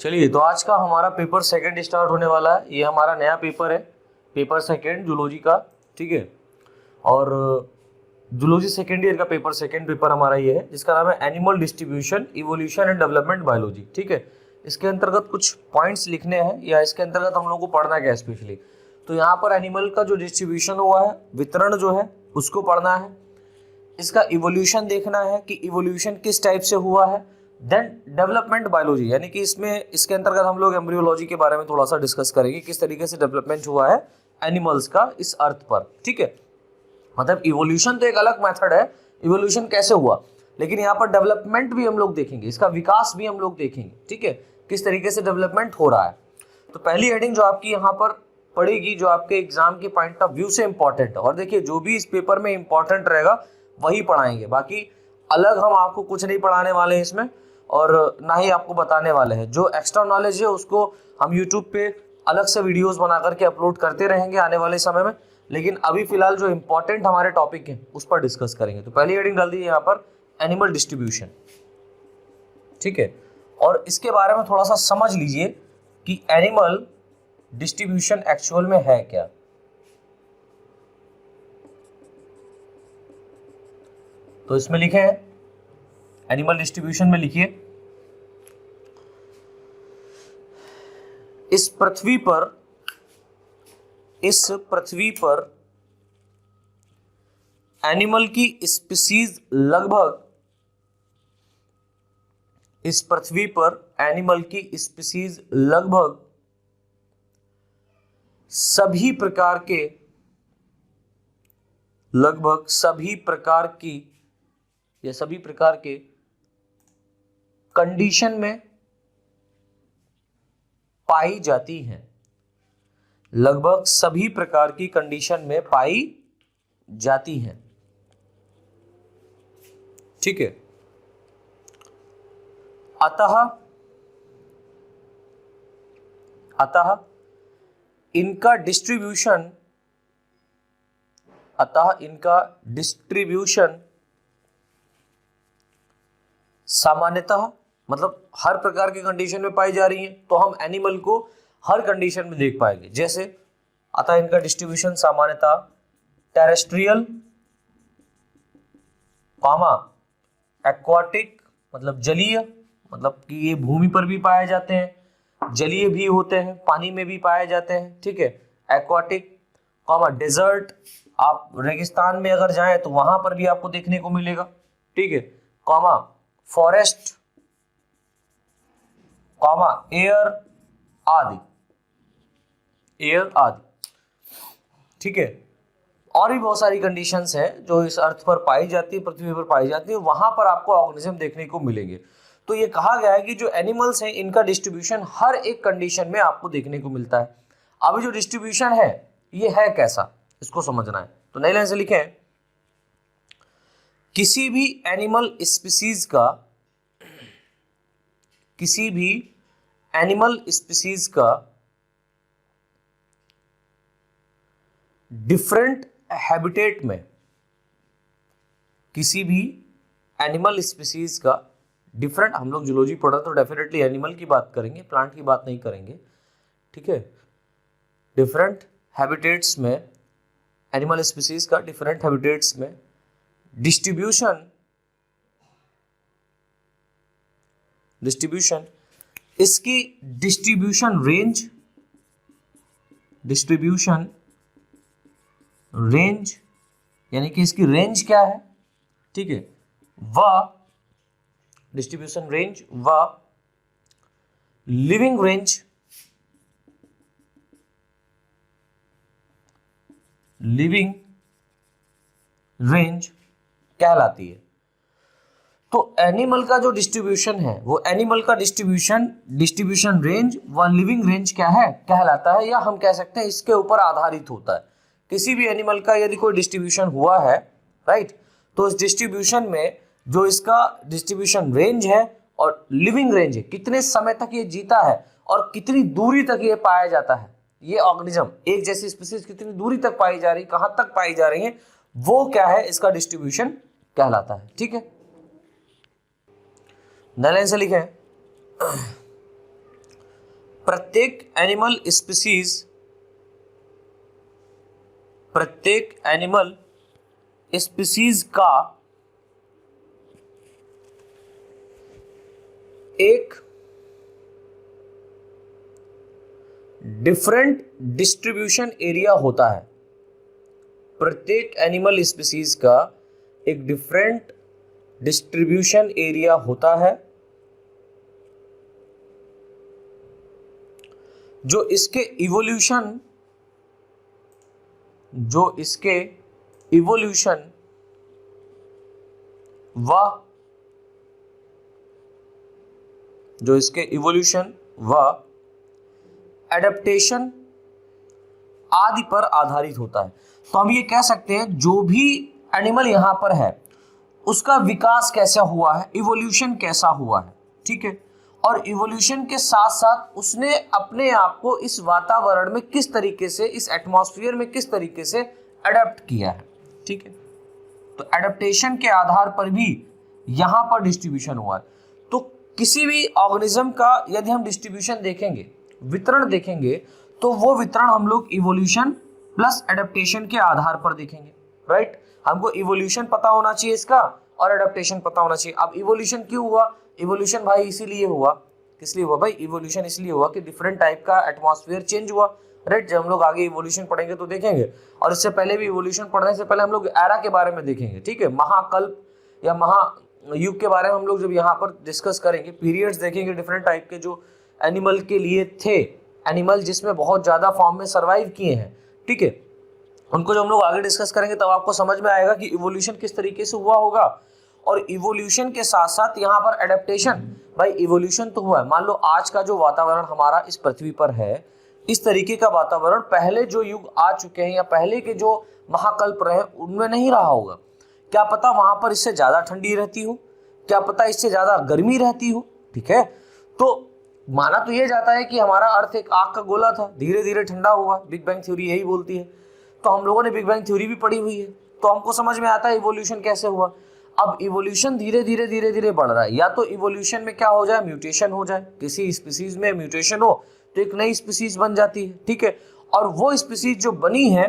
चलिए, तो आज का हमारा पेपर सेकंड स्टार्ट होने वाला है। ये हमारा नया पेपर है, पेपर सेकंड जूलॉजी का, ठीक है। और जूलॉजी सेकंड ईयर का पेपर सेकंड पेपर हमारा ये है, जिसका नाम है animal distribution, evolution and development biology, ठीक है। इसके अंतर्गत कुछ पॉइंट्स लिखने हैं, या इसके अंतर्गत हम लोग को पढ़ना क्या है स्पेशली। तो यहाँ पर एनिमल का जो डिस्ट्रीब्यूशन हुआ है, वितरण जो है उसको पढ़ना है। इसका इवोल्यूशन देखना है कि इवोल्यूशन किस टाइप से हुआ है। देन डेवलपमेंट बायोलॉजी, यानी कि इसके अंतर्गत हम लोग एम्ब्रियोलॉजी के बारे में थोड़ा सा डिस्कस करेंगे, किस तरीके से डेवलपमेंट हुआ है एनिमल्स का इस अर्थ पर, ठीक है। मतलब इवोल्यूशन तो एक अलग मेथड है, इवोल्यूशन कैसे हुआ, लेकिन यहाँ पर डेवलपमेंट भी हम लोग देखेंगे, इसका विकास भी हम लोग देखेंगे, ठीक है, किस तरीके से डेवलपमेंट हो रहा है। तो पहली हेडिंग जो आपकी यहाँ पर पड़ेगी, जो आपके एग्जाम के पॉइंट ऑफ व्यू से इंपॉर्टेंट है, और देखिए जो भी इस पेपर में इंपॉर्टेंट रहेगा वही पढ़ाएंगे, बाकी अलग हम आपको कुछ नहीं पढ़ाने वाले हैं इसमें, और ना ही आपको बताने वाले हैं। जो एक्स्ट्रा नॉलेज है उसको हम यूट्यूब पे अलग से वीडियोस बना करके अपलोड करते रहेंगे आने वाले समय में, लेकिन अभी फिलहाल जो इंपॉर्टेंट हमारे टॉपिक हैं उस पर डिस्कस करेंगे। तो पहली हेडिंग डाल दी यहाँ पर एनिमल डिस्ट्रीब्यूशन, ठीक है। और इसके बारे में थोड़ा सा समझ लीजिए कि एनिमल डिस्ट्रीब्यूशन एक्चुअल में है क्या। तो इसमें लिखे हैं, एनिमल डिस्ट्रीब्यूशन में लिखिए, इस पृथ्वी पर एनिमल की स्पीसीज लगभग, इस पृथ्वी पर एनिमल की स्पीसीज लगभग सभी प्रकार के कंडीशन में पाई जाती हैं, लगभग सभी प्रकार की कंडीशन में पाई जाती हैं, ठीक है। अतः इनका डिस्ट्रीब्यूशन सामान्यतः, मतलब हर प्रकार की कंडीशन में पाई जा रही है, तो हम एनिमल को हर कंडीशन में देख पाएंगे। जैसे अतः इनका डिस्ट्रीब्यूशन सामान्यतः टेरेस्ट्रियल, एक्वाटिक मतलब जलीय, मतलब कि ये भूमि पर भी पाए जाते हैं, जलीय भी होते हैं, पानी में भी पाए जाते हैं, ठीक है, एक्वाटिक, डेजर्ट, आप रेगिस्तान में अगर जाएं तो वहां पर भी आपको देखने को मिलेगा, ठीक है, फॉरेस्ट, एयर आदि, ठीक है। और भी बहुत सारी कंडीशंस हैं जो इस अर्थ पर पाई जाती है, पृथ्वी पर पाई जाती है, वहां पर आपको ऑर्गेनिज्म देखने को मिलेंगे। तो ये कहा गया है कि जो एनिमल्स हैं इनका डिस्ट्रीब्यूशन हर एक कंडीशन में आपको देखने को मिलता है। अभी जो डिस्ट्रीब्यूशन है ये है कैसा, इसको समझना है। तो नई लाइन से लिखे हैं, किसी भी एनिमल स्पीसीज का डिफरेंट हैबिटेट में, किसी भी एनिमल स्पीसीज का डिफरेंट, हम लोग जूलॉजी पढ़ा तो डेफिनेटली एनिमल की बात करेंगे, प्लांट की बात नहीं करेंगे, ठीक है। डिफरेंट हैबिटेट्स में, एनिमल स्पीसीज का डिफरेंट हैबिटेट्स में डिस्ट्रीब्यूशन, इसकी डिस्ट्रीब्यूशन रेंज, यानी कि इसकी रेंज क्या है, ठीक है, वह डिस्ट्रीब्यूशन रेंज व लिविंग रेंज कहलाती है। तो एनिमल का जो डिस्ट्रीब्यूशन है वो एनिमल का डिस्ट्रीब्यूशन रेंज व लिविंग रेंज क्या है कहलाता है, या हम कह सकते हैं इसके ऊपर आधारित होता है। किसी भी एनिमल का यदि कोई डिस्ट्रीब्यूशन हुआ है, राइट, तो इस डिस्ट्रीब्यूशन में जो इसका डिस्ट्रीब्यूशन रेंज है और लिविंग रेंज है, कितने समय तक ये जीता है और कितनी दूरी तक ये पाया जाता है, ये ऑर्गेनिज्म एक जैसी स्पीसीज कितनी दूरी तक पाई जा रही, कहां तक पाई जा रही है, वो क्या है, इसका डिस्ट्रीब्यूशन कहलाता है। ठीक है, नए लाइन से लिखें, प्रत्येक एनिमल स्पीसीज का एक डिफरेंट डिस्ट्रीब्यूशन एरिया होता है। प्रत्येक एनिमल स्पीसीज का एक डिफरेंट डिस्ट्रीब्यूशन एरिया होता है जो इसके इवोल्यूशन व एडेप्टेशन आदि पर आधारित होता है। तो हम ये कह सकते हैं जो भी एनिमल यहां पर है उसका विकास कैसा हुआ है, इवोल्यूशन कैसा हुआ है, ठीक है, और इवोल्यूशन के साथ साथ उसने अपने आप को इस वातावरण में किस तरीके से, इस एटमॉस्फेयर में किस तरीके से अडेप्ट किया है, ठीक है। तो एडेप्टेशन के आधार पर भी यहां पर डिस्ट्रीब्यूशन हुआ है। तो किसी भी ऑर्गेनिज्म का यदि हम डिस्ट्रीब्यूशन देखेंगे, वितरण देखेंगे, तो वो वितरण हम लोग इवोल्यूशन प्लस एडेप्टेशन के आधार पर देखेंगे, राइट। हमको इवोल्यूशन पता होना चाहिए इसका और एडेप्टेशन पता होना चाहिए। अब इवोल्यूशन क्यों हुआ? इवोल्यूशन भाई इसीलिए हुआ, किस लिए हुआ भाई? इवोल्यूशन इसलिए हुआ कि डिफरेंट टाइप का एटमॉस्फेयर चेंज हुआ, राइट। जब हम लोग आगे इवोल्यूशन पढ़ेंगे तो देखेंगे, और इससे पहले भी इवोल्यूशन पढ़ने से पहले हम लोग एरा के बारे में देखेंगे, ठीक है। महाकल्प या महायुग के बारे में हम लोग जब यहाँ पर डिस्कस करेंगे, पीरियड्स देखेंगे डिफरेंट टाइप के जो एनिमल के लिए थे, एनिमल जिसमें बहुत ज्यादा फॉर्म में सर्वाइव किए हैं, ठीक है, उनको जब हम लोग आगे डिस्कस करेंगे तब आपको समझ में आएगा कि इवोल्यूशन किस तरीके से हुआ होगा। और इवोल्यूशन के साथ साथ यहाँ पर एडेप्टेशन, भाई इवोल्यूशन तो हुआ है। मान लो आज का जो वातावरण हमारा इस पृथ्वी पर है, इस तरीके का वातावरण पहले जो युग आ चुके हैं या पहले के जो महाकल्प रहे उनमें नहीं रहा होगा। क्या पता वहां पर इससे ज्यादा ठंडी रहती हो, क्या पता इससे ज्यादा गर्मी रहती हो, ठीक है। तो माना तो ये जाता है कि हमारा अर्थ एक आग का गोला था, धीरे धीरे ठंडा हुआ, बिग बैंग थ्योरी यही बोलती है। तो हम लोगों ने बिग बैंग थ्योरी भी पढ़ी हुई है, तो हमको समझ में आता है इवोल्यूशन कैसे हुआ। अब इवोल्यूशन धीरे धीरे बढ़ रहा है, या तो इवोल्यूशन में क्या हो जाए, म्यूटेशन हो जाए, किसी स्पीसीज में म्यूटेशन हो तो एक नई स्पीसीज बन जाती है, ठीक है। और वो स्पीसीज जो बनी है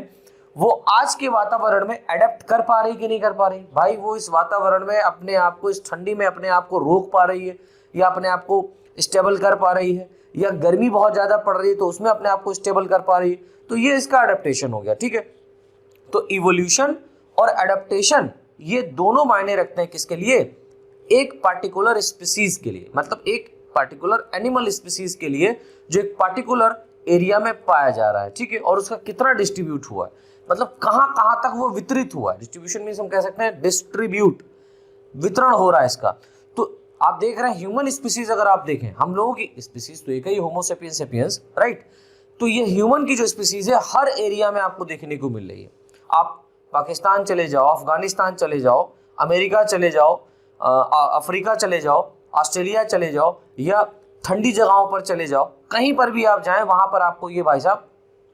वो आज के वातावरण में अडेप्ट कर पा रही कि नहीं कर पा रही, भाई वो इस वातावरण में अपने आप को, इस ठंडी में अपने आप को रोक पा रही है, या अपने आप को स्टेबल कर पा रही है, या गर्मी बहुत ज्यादा पड़ रही है तो उसमें अपने आप को स्टेबल कर पा रही है। तो ये इसका एडेप्टेशन हो गया, ठीक है। तो इवोल्यूशन और एडेप्टेशन ये दोनों मायने रखते हैं किसके लिए? एक पार्टिकुलर स्पीसीज के लिए, मतलब एक पार्टिकुलर एनिमल स्पीसीज के लिए जो एक पार्टिकुलर एरिया में पाया जा रहा है, ठीक है, और उसका कितना डिस्ट्रीब्यूट हुआ है, मतलब कहां कहां तक वो वितरित हुआ है। डिस्ट्रीब्यूशन मींस हम कह सकते हैं डिस्ट्रीब्यूट, वितरण हो रहा है इसका। तो आप देख रहे हैं ह्यूमन स्पीसीज, अगर आप देखें हम लोगों की स्पीसीज तो एक ही, होमो सेपियंस सेपियंस, राइट। तो ये ह्यूमन की जो स्पीसीज है हर एरिया में आपको देखने को मिल रही है। आप पाकिस्तान चले जाओ, अफगानिस्तान चले जाओ, अमेरिका चले जाओ, अफ्रीका चले जाओ, ऑस्ट्रेलिया चले जाओ, या ठंडी जगहों पर चले जाओ, कहीं पर भी आप जाएं वहां पर आपको ये भाई साहब,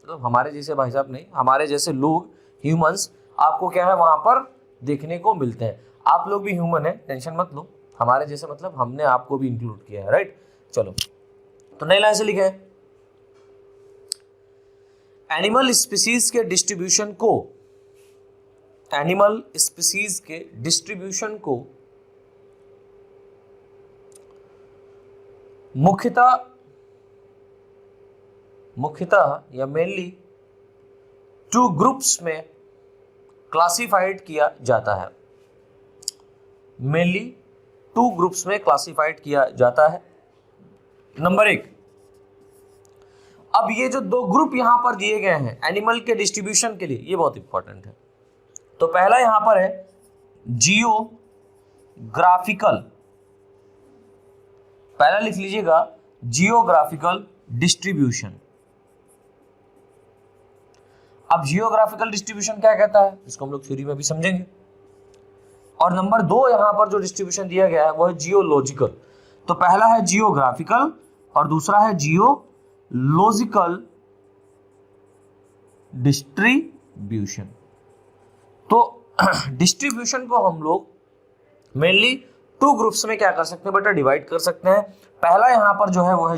मतलब हमारे जैसे भाई साहब नहीं, हमारे जैसे लोग, ह्यूमंस आपको क्या है वहां पर देखने को मिलते हैं। आप लोग भी ह्यूमन है, टेंशन मत लो, हमारे जैसे मतलब हमने आपको भी इंक्लूड किया है, राइट। चलो तो नई लाइन से लिखे, एनिमल स्पीसीज के डिस्ट्रीब्यूशन को, एनिमल स्पीसीज के डिस्ट्रीब्यूशन को मुख्यतः या मेनली 2 ग्रुप्स में क्लासिफाइड किया जाता है। मेनली 2 ग्रुप्स में क्लासिफाइड किया जाता है। नंबर 1, अब ये जो 2 ग्रुप यहां पर दिए गए हैं एनिमल के डिस्ट्रीब्यूशन के लिए, ये बहुत इंपॉर्टेंट है। तो पहला यहां पर है जियोग्राफिकल, पहला लिख लीजिएगा जियोग्राफिकल डिस्ट्रीब्यूशन। अब जियोग्राफिकल डिस्ट्रीब्यूशन क्या कहता है इसको हम लोग थ्योरी में भी समझेंगे। और नंबर 2 यहां पर जो डिस्ट्रीब्यूशन दिया गया है वो है जियोलॉजिकल। तो पहला है जियोग्राफिकल और दूसरा है जियोलॉजिकल डिस्ट्रीब्यूशन। तो डिस्ट्रीब्यूशन को हम लोग मेनली 2 ग्रुप्स में क्या कर सकते हैं बेटा, डिवाइड कर सकते हैं। पहला यहां पर जो है वो है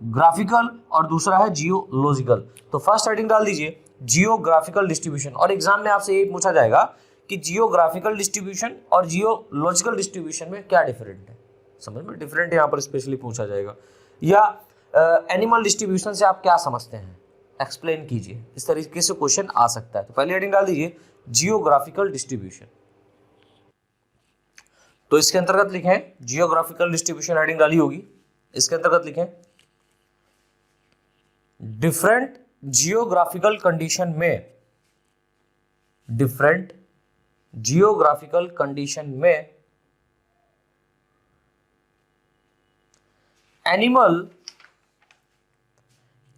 ग्राफिकल और दूसरा है जियोलॉजिकल। तो फर्स्ट हेडिंग डाल दीजिए जियोग्राफिकल डिस्ट्रीब्यूशन, और एग्जाम में आपसे यही पूछा जाएगा कि जियोग्राफिकल डिस्ट्रीब्यूशन और जियोलॉजिकल डिस्ट्रीब्यूशन में क्या डिफरेंट है, समझ में डिफरेंट है यहाँ पर स्पेशली पूछा जाएगा। या एनिमल डिस्ट्रीब्यूशन से आप क्या समझते हैं, एक्सप्लेन कीजिए, इस तरीके से क्वेश्चन आ सकता है। तो पहली हेडिंग डाल दीजिए जियोग्राफिकल डिस्ट्रीब्यूशन। तो इसके अंतर्गत लिखें जियोग्राफिकल डिस्ट्रीब्यूशन, हेडिंग डाली होगी, इसके अंतर्गत लिखें डिफरेंट जियोग्राफिकल कंडीशन में, डिफरेंट जियोग्राफिकल कंडीशन में एनिमल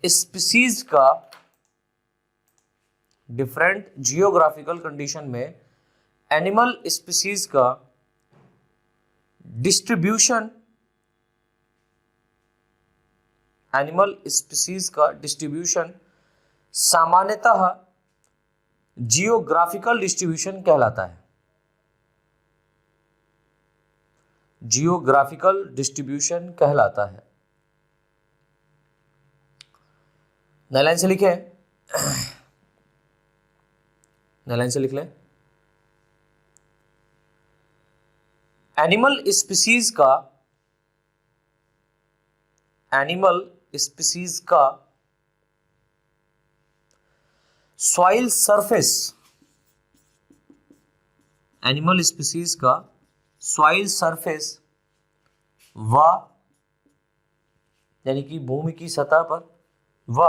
स्पीसीज का, डिफरेंट जियोग्राफिकल कंडीशन में एनिमल स्पीसीज का डिस्ट्रीब्यूशन, एनिमल स्पीसीज का डिस्ट्रीब्यूशन सामान्यतः जियोग्राफिकल डिस्ट्रीब्यूशन कहलाता है, जियोग्राफिकल डिस्ट्रीब्यूशन कहलाता है। नई लाइन से लिखें, नई लाइन से लिख लें एनिमल स्पीसीज का, एनिमल स्पीसीज का सॉइल सरफेस, एनिमल स्पीसीज का सॉइल सरफेस व, यानी कि भूमि की सतह पर, व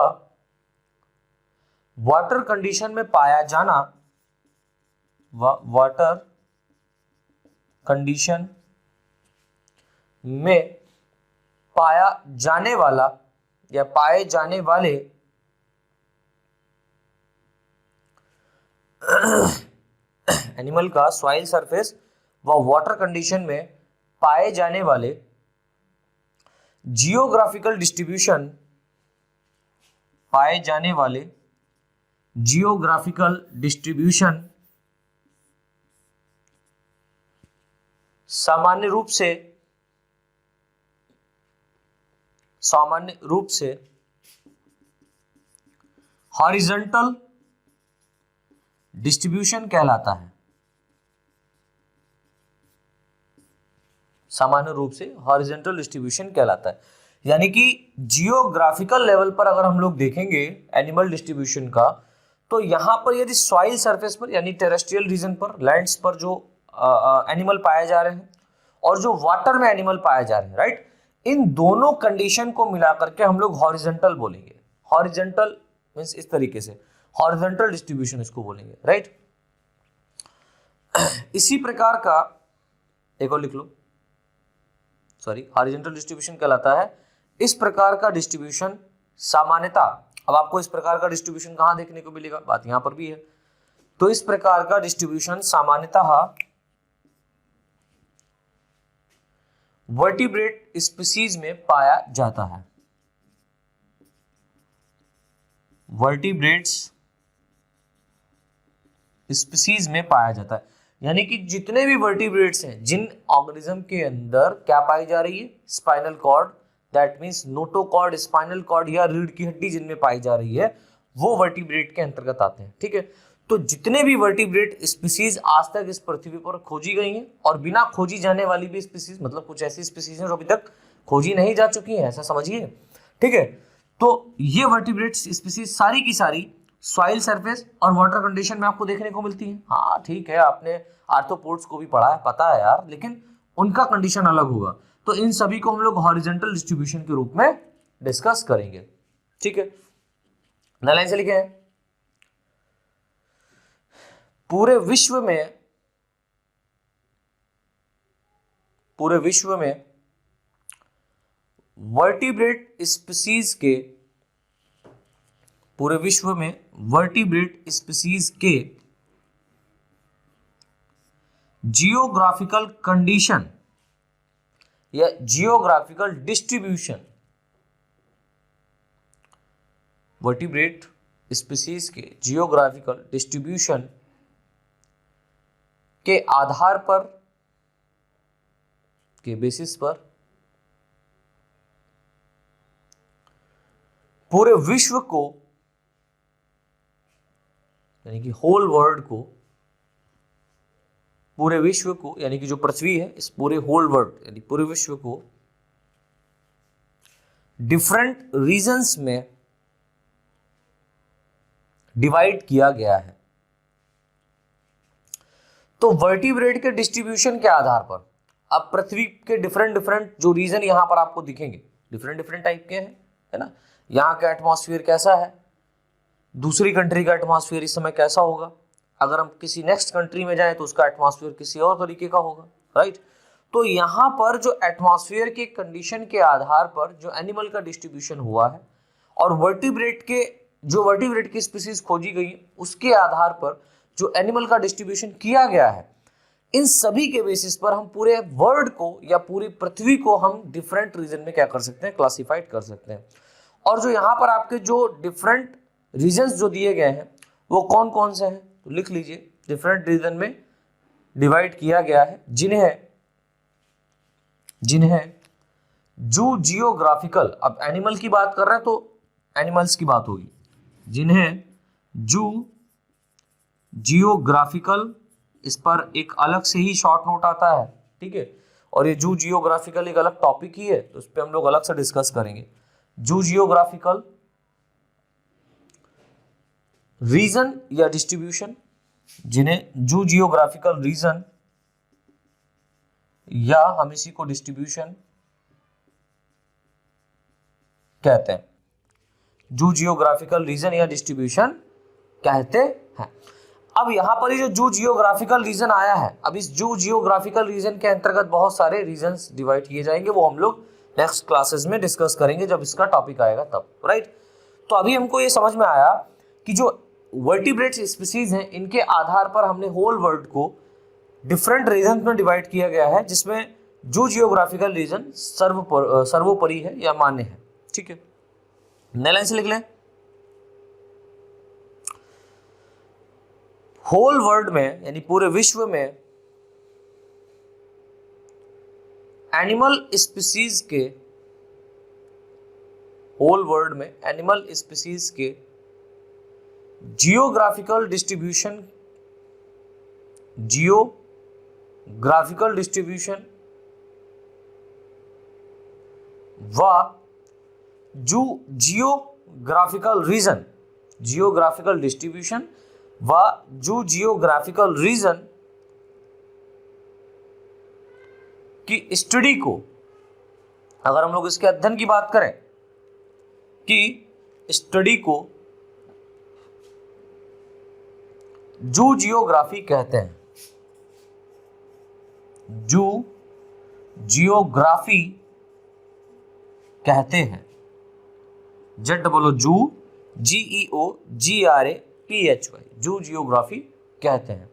वाटर कंडीशन में पाया जाना, व वाटर कंडीशन में पाया जाने वाला या पाए जाने वाले एनिमल का सॉइल सरफेस व वाटर कंडीशन में पाए जाने वाले जियोग्राफिकल डिस्ट्रीब्यूशन, पाए जाने वाले जियोग्राफिकल डिस्ट्रीब्यूशन सामान्य रूप से, सामान्य रूप से हॉरिजॉन्टल डिस्ट्रीब्यूशन कहलाता है, सामान्य रूप से हॉरिजॉन्टल डिस्ट्रीब्यूशन कहलाता है। यानी कि जियोग्राफिकल लेवल पर अगर हम लोग देखेंगे एनिमल डिस्ट्रीब्यूशन का, तो यहां पर यदि सॉइल सरफेस पर यानी टेरेस्ट्रियल रीजन पर, लैंड्स पर जो एनिमल पाए जा रहे हैं और जो वाटर में एनिमल पाए जा रहे हैं, राइट, इन दोनों कंडीशन को मिलाकर के हम लोग हॉरिजॉन्टल बोलेंगे। हॉरिजॉन्टल मींस इस तरीके से, हॉरिजॉन्टल डिस्ट्रीब्यूशन इसको बोलेंगे, राइट। इसी प्रकार का एक और लिख लो, सॉरी, हॉरिजॉन्टल डिस्ट्रीब्यूशन कहलाता है। इस प्रकार का डिस्ट्रीब्यूशन सामान्यता, अब आपको इस प्रकार का डिस्ट्रीब्यूशन कहां देखने को मिलेगा, बात यहां पर भी है। तो इस प्रकार का डिस्ट्रीब्यूशन सामान्यतः वर्टिब्रेट स्पीसीज में पाया जाता है, वर्टिब्रेट्स स्पीसीज में पाया जाता है। यानी कि जितने भी वर्टिब्रेट्स हैं, जिन ऑर्गेनिज्म के अंदर क्या पाई जा रही है, spinal cord, that means notochord, spinal cord या रीढ़ की हड्डी जिनमें पाई जा रही है, वो वर्टिब्रेट के अंतर्गत आते हैं, ठीक है। तो जितने भी वर्टिब्रेट स्पीसीज आज तक इस पृथ्वी पर खोजी गई हैं, और बिना खोजी जाने वाली भी स्पीसीज, मतलब कुछ ऐसी स्पीसीज हैं जो अभी तक खोजी नहीं जा चुकी हैं, ऐसा समझिए, ठीक है। तो ये वर्टिब्रेट स्पीसीज सारी की सारी सॉइल सरफेस और वाटर कंडीशन में आपको देखने को मिलती है। हाँ ठीक है, आपने आर्थ्रोपोड्स को भी पढ़ा है, पता है यार, लेकिन उनका कंडीशन अलग होगा। तो इन सभी को हम लोग हॉरिजॉन्टल डिस्ट्रीब्यूशन के रूप में डिस्कस करेंगे, ठीक है। नई लाइन से लिखे हैं पूरे विश्व में, पूरे विश्व में वर्टिब्रेट स्पीसीज के, पूरे विश्व में वर्टिब्रेट स्पीसीज के जियोग्राफिकल कंडीशन या जियोग्राफिकल डिस्ट्रीब्यूशन, वर्टिब्रेट स्पीसीज के जियोग्राफिकल डिस्ट्रीब्यूशन के आधार पर, के बेसिस पर पूरे विश्व को यानी कि होल वर्ल्ड को, पूरे विश्व को यानी कि जो पृथ्वी है इस पूरे होल वर्ल्ड यानी पूरे विश्व को डिफरेंट रीजन्स में डिवाइड किया गया है। तो वर्टिब्रेट के डिस्ट्रीब्यूशन के आधार पर अब पृथ्वी के डिफरेंट डिफरेंट जो रीजन यहां पर आपको दिखेंगे डिफरेंट डिफरेंट टाइप के हैं, है ना। यहाँ का एटमॉस्फेयर कैसा है, दूसरी कंट्री का एटमॉस्फेयर इस समय कैसा होगा, अगर हम किसी नेक्स्ट कंट्री में जाएं तो उसका एटमॉस्फेयर किसी और तरीके का होगा, राइट। तो यहाँ पर जो एटमॉस्फेयर के कंडीशन के आधार पर जो एनिमल का डिस्ट्रीब्यूशन हुआ है और वर्टिब्रेट की स्पीसीज खोजी गई उसके आधार पर जो एनिमल का डिस्ट्रीब्यूशन किया गया है, इन सभी के बेसिस पर हम पूरे वर्ल्ड को या पूरी पृथ्वी को हम डिफरेंट रीजन में क्या कर सकते हैं, क्लासिफाइड कर सकते हैं। और जो यहाँ पर आपके जो डिफरेंट रीजन्स जो दिए गए हैं वो कौन कौन से हैं, तो लिख लीजिए। डिफरेंट रीजन में डिवाइड किया गया है जिन्हें जू जियोग्राफिकल, अब एनिमल की बात कर रहे हैं तो एनिमल्स की बात होगी, जिन्हें जू जियोग्राफिकल, इस पर एक अलग से ही शॉर्ट नोट आता है, ठीक है। और ये जू जियोग्राफिकल एक अलग टॉपिक ही है तो उस पर हम लोग अलग से डिस्कस करेंगे। जू जियोग्राफिकल रीजन या डिस्ट्रीब्यूशन, जिन्हें जू जियोग्राफिकल रीजन या हम इसी को डिस्ट्रीब्यूशन कहते हैं, जू जियोग्राफिकल रीजन या डिस्ट्रीब्यूशन कहते हैं। अब यहां पर ये जो जू जियोग्राफिकल रीजन आया है, अब इस जू जियोग्राफिकल रीजन के अंतर्गत बहुत सारे रीजन्स डिवाइड किए जाएंगे, वो हम लोग नेक्स्ट क्लासेस में डिस्कस करेंगे जब इसका टॉपिक आएगा तब, राइट। तो अभी हमको ये समझ में आया कि जो वर्टिब्रेट स्पीसीज हैं इनके आधार पर हमने होल वर्ल्ड को डिफरेंट रीजन में डिवाइड किया गया है, जिसमें जू जियोग्राफिकल रीजन सर्वोपरि है या मान्य है, ठीक है। नए लाइन से लिख लें। होल वर्ल्ड में यानी पूरे विश्व में एनिमल स्पीसीज के, होल वर्ल्ड में एनिमल स्पीसीज के जियोग्राफिकल डिस्ट्रीब्यूशन व जियोग्राफिकल डिस्ट्रीब्यूशन व जू जियोग्राफिकल रीजन की स्टडी को, अगर हम लोग इसके अध्ययन की बात करें कि स्टडी को जू जियोग्राफी कहते हैं, जू जियोग्राफी कहते हैं, जू GEOGRAPHY, जू जियोग्राफी कहते हैं।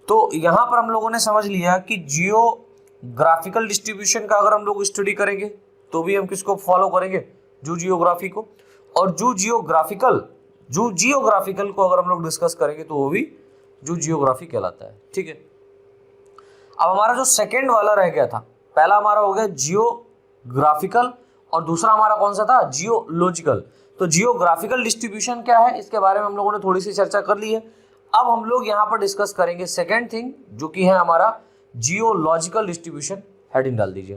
तो यहां पर हम लोगों ने समझ लिया कि जियोग्राफिकल डिस्ट्रीब्यूशन का अगर हम लोग स्टडी करेंगे तो भी हम किसको फॉलो करेंगे, जू जियोग्राफी को। और जू जियोग्राफिकल को अगर हम लोग डिस्कस करेंगे तो वो भी जू जियोग्राफी कहलाता है, ठीक है। अब हमारा जो सेकेंड वाला रह गया था, पहला हमारा हो गया जियोग्राफिकल और दूसरा हमारा कौन सा था, जियोलॉजिकल। तो जियोग्राफिकल डिस्ट्रीब्यूशन क्या है इसके बारे में हम लोगों ने थोड़ी सी चर्चा कर ली है। अब हम लोग यहाँ पर डिस्कस करेंगे सेकेंड थिंग जो कि है हमारा जियोलॉजिकल डिस्ट्रीब्यूशन। हेडिंग डाल दीजिए।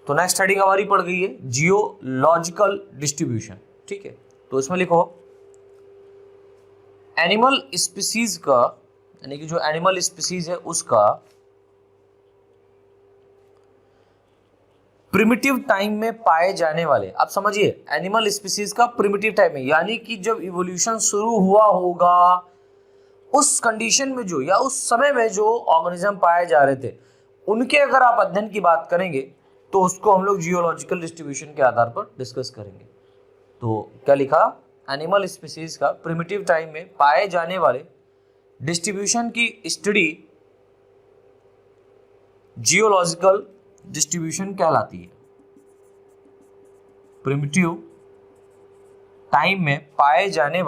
तो नेक्स्ट हेडिंग हमारी पड़ गई है जियोलॉजिकल डिस्ट्रीब्यूशन, ठीक है। तो इसमें लिखो एनिमल स्पीसीज का, यानी कि जो एनिमल स्पीसीज है उसका प्रिमिटिव टाइम में पाए जाने वाले, अब समझिए एनिमल स्पीसीज का प्रिमिटिव टाइम में, यानी कि जब इवोल्यूशन शुरू हुआ होगा उस कंडीशन में जो या उस समय में जो ऑर्गेनिज्म पाए जा रहे थे उनके अगर आप अध्ययन की बात करेंगे तो उसको हम लोग जियोलॉजिकल डिस्ट्रीब्यूशन के आधार पर डिस्कस करेंगे। तो क्या लिखा, एनिमल स्पीसीज का प्रिमिटिव टाइम में पाए जाने वाले डिस्ट्रीब्यूशन की स्टडी जियोलॉजिकल डिस्ट्रीब्यूशन कहलाती है। प्रिमिटिव टाइम में पाए जाने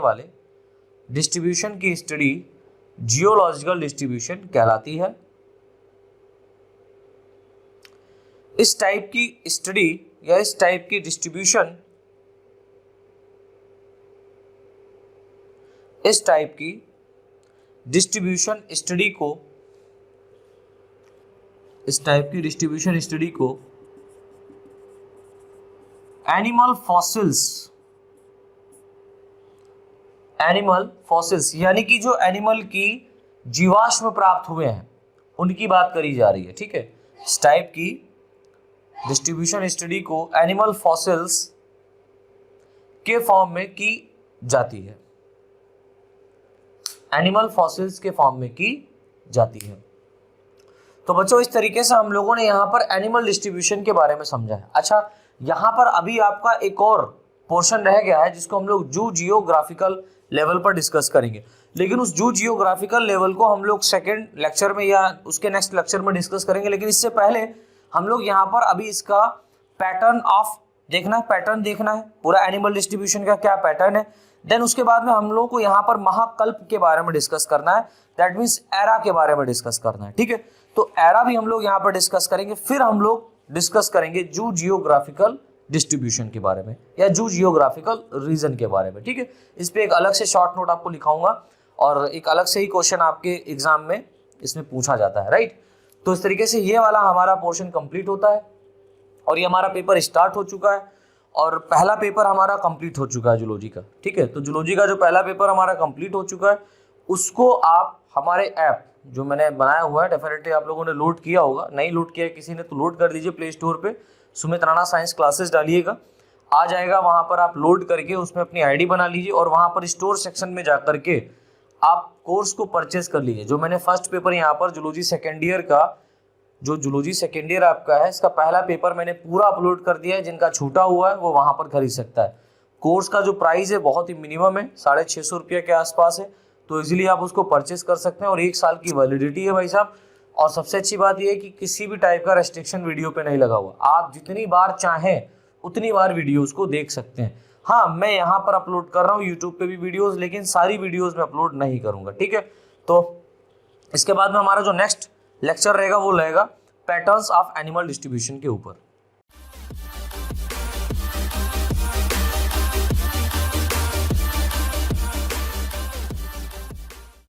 वाले डिस्ट्रीब्यूशन की स्टडी जियोलॉजिकल डिस्ट्रीब्यूशन कहलाती है। इस टाइप की स्टडी या इस टाइप की डिस्ट्रीब्यूशन, इस टाइप की डिस्ट्रीब्यूशन स्टडी को, इस टाइप की डिस्ट्रीब्यूशन स्टडी को एनिमल फॉसिल्स यानी कि जो एनिमल की जीवाश्म प्राप्त हुए हैं उनकी बात करी जा रही है। ठीक है, इस टाइप की डिस्ट्रीब्यूशन स्टडी को एनिमल फॉसिल्स के फॉर्म में की जाती है, एनिमल फॉसिल्स के फॉर्म में की जाती है। तो बच्चों इस तरीके से हम लोगों ने यहाँ पर एनिमल डिस्ट्रीब्यूशन के बारे में समझा है। अच्छा, यहाँ पर अभी आपका एक और पोर्शन रह गया है जिसको हम लोग जू जियोग्राफिकल लेवल पर डिस्कस करेंगे, लेकिन उस जू जियोग्राफिकल लेवल को हम लोग सेकेंड लेक्चर में या उसके नेक्स्ट लेक्चर में डिस्कस करेंगे। लेकिन इससे पहले हम लोग यहाँ पर अभी इसका पैटर्न ऑफ देखना है, पैटर्न देखना है पूरा एनिमल डिस्ट्रीब्यूशन का क्या पैटर्न है। देन उसके बाद में हम लोग को यहाँ पर महाकल्प के बारे में डिस्कस करना है, दैट मीन्स एरा के बारे में डिस्कस करना है। ठीक है, तो एरा भी हम लोग यहाँ पर डिस्कस करेंगे। फिर हम लोग डिस्कस करेंगे जू जियोग्राफिकल डिस्ट्रीब्यूशन के बारे में या जू जियोग्राफिकल रीजन के बारे में। ठीक है, इस पे एक अलग से शॉर्ट नोट आपको लिखाऊंगा और एक अलग से ही क्वेश्चन आपके एग्जाम में इसमें पूछा जाता है, राइट। तो इस तरीके से ये वाला हमारा पोर्शन कंप्लीट होता है और ये हमारा पेपर स्टार्ट हो चुका है और पहला पेपर हमारा कंप्लीट हो चुका है जूलॉजी का। ठीक है, तो जूलॉजी का जो पहला पेपर हमारा कंप्लीट हो चुका है उसको आप हमारे ऐप जो मैंने बनाया हुआ है, डेफिनेटली आप लोगों ने लोड किया होगा, नहीं लोड किया है किसी ने तो लोड कर दीजिए प्ले स्टोर पे, सुमित राणा साइंस क्लासेस डालिएगा, आ जाएगा। वहाँ पर आप लोड करके उसमें अपनी आईडी बना लीजिए और वहाँ पर स्टोर सेक्शन में जा करके आप कोर्स को परचेज कर लीजिए। जो मैंने फर्स्ट पेपर यहाँ पर जूलॉजी सेकेंड ईयर का, जो जूलॉजी सेकेंड ईयर आपका है, इसका पहला पेपर मैंने पूरा अपलोड कर दिया है। जिनका छूटा हुआ है वो वहाँ पर खरीद सकता है। कोर्स का जो प्राइस है बहुत ही मिनिमम है, 650 रुपये के आसपास है, तो इजीली आप उसको परचेज कर सकते हैं और 1 साल की वैलिडिटी है भाई साहब। और सबसे अच्छी बात यह है कि किसी भी टाइप का रेस्ट्रिक्शन वीडियो पे नहीं लगा हुआ, आप जितनी बार चाहें उतनी बार वीडियोस को देख सकते हैं। हाँ, मैं यहाँ पर अपलोड कर रहा हूँ यूट्यूब पे भी वीडियोस, लेकिन सारी वीडियोस में अपलोड नहीं करूँगा। ठीक है, तो इसके बाद में हमारा जो नेक्स्ट लेक्चर रहेगा वो रहेगा पैटर्न्स ऑफ एनिमल डिस्ट्रीब्यूशन के ऊपर।